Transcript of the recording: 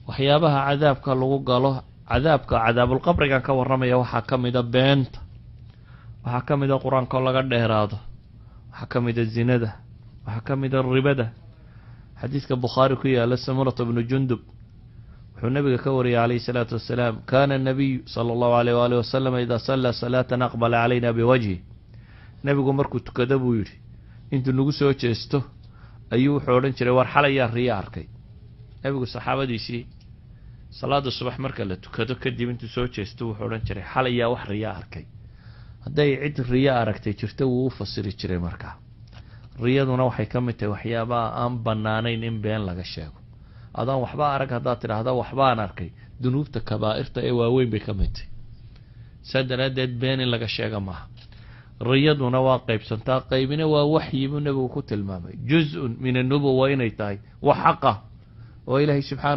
waxyaabaha cadaabka lagu galo cadaabul qabrigan ka waramaya waxa kamida beenta waxa kamida quraanka laga dheeraado waxa kamida zinada waxa kamida ribada xadiiska Bukhari ku yaala Samurah ibn Jundub wuxuu nabiga ka wariyay alayhi salatu wasalaam kana nabiy sallallahu alayhi wa sallam idha salla salatan aqbala alayna biwajhi nabigu markuu tukada buu yiri intuu nagu soo jeesto ayuu wuxuu oran jiray war xalaya riya arkay nabigu saxaabadiisii salaada subax marka la tukado kadib intuu soo jeesto wuxuu oran jiray xalaya wax riya arkay haday cid riya aragtay jirto wuu fasiri jiray markaa riyaduna waxay ka mid tahay waxyaabaha aan banaanayn in been laga sheego adaan waxba arag hadaa tiraahdo waxba aan arkay dunuubta kabaa'irta ee waaweyn bay ka mid tahay sadaradeed been in laga sheego maaha riyaduna waa qaybsantaa qaybina waa waxyi nabigu ku tilmaamay juz'un min an-nubuwwa inay tahay wa haqa oo ilaahay subhanahu